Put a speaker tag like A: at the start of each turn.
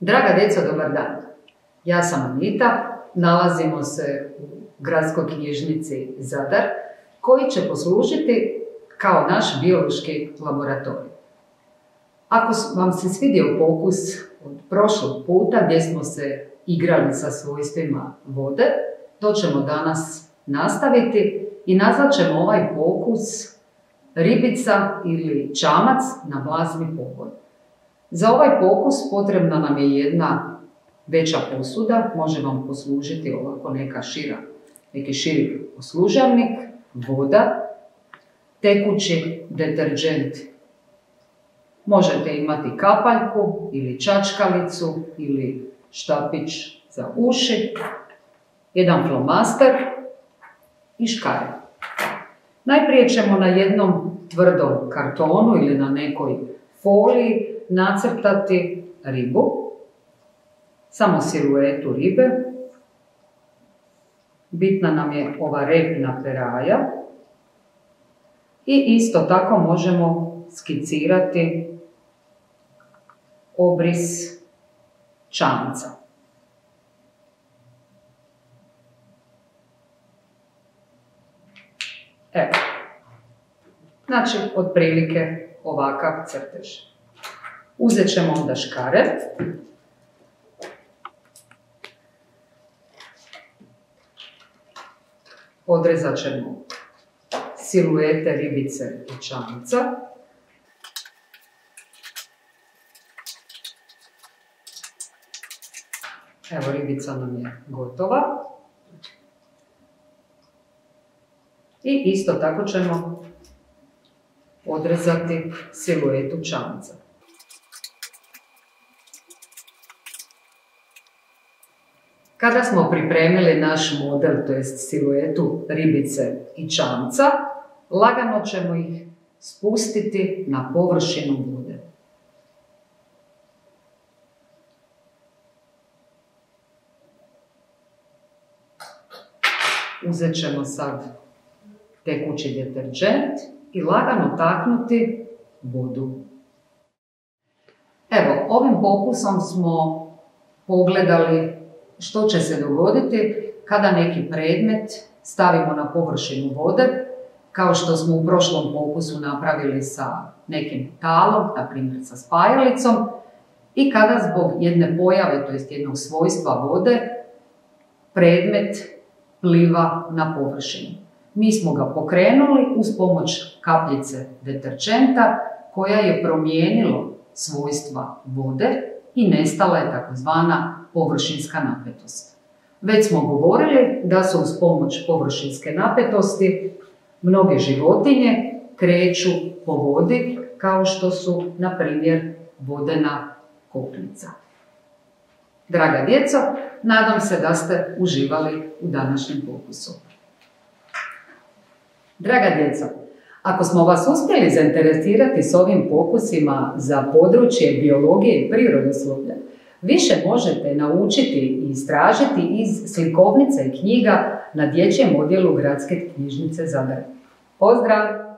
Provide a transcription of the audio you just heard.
A: Draga djeco, dobar dan. Ja sam Anita, nalazimo se u Gradskoj knjižnici Zadar, koji će poslužiti kao naš biološki laboratorij. Ako vam se svidio pokus od prošlog puta gdje smo se igrali sa svojstvima vode, to ćemo danas nastaviti i nazvat ćemo ovaj pokus ribica ili čamac na vlažni pogon. Za ovaj pokus potrebna nam je jedna veća posuda, može vam poslužiti ovako neki širi poslužavnik, voda, tekući deterdžent. Možete imati kapaljku ili čačkalicu ili štapić za uši, jedan flomaster i škare. Najprije ćemo na jednom tvrdom kartonu ili na nekoj foliji nacrtati ribu, samo siluetu ribe. Bitna nam je ova repna peraja i isto tako možemo skicirati obris čamca. Evo, znači otprilike ovakav crtež. Uzet ćemo onda škare. Odrezat ćemo siluete ribice i čamca. Evo, ribica nam je gotova. I isto tako ćemo odrezati siluetu čamca. Kada smo pripremili naš model, to jest siluetu ribice i čamca, lagano ćemo ih spustiti na površinu vode. Uzet ćemo sad tekući deterdžent i lagano taknuti vodu. Evo, ovim pokusom smo pogledali što će se dogoditi kada neki predmet stavimo na površinu vode, kao što smo u prošlom pokusu napravili sa nekim metalom, na primjer sa spajalicom, i kada zbog jedne pojave, to jest jednog svojstva vode, predmet pliva na površinu. Mi smo ga pokrenuli uz pomoć kapljice deterdženta koja je promijenilo svojstva vode i nestala je takozvana površinska napetost. Već smo govorili da se uz pomoć površinske napetosti mnoge životinje kreću po vodi, kao što su, na primjer, vodena kopnica. Draga djeco, nadam se da ste uživali u današnjem pokusu. Draga djeco, ako smo vas uspjeli zainteresirati s ovim pokusima za područje biologije i prirodoslovlja, više možete naučiti i istražiti iz slikovnica i knjiga na dječjem odjelu Gradske knjižnice Zadar. Pozdrav!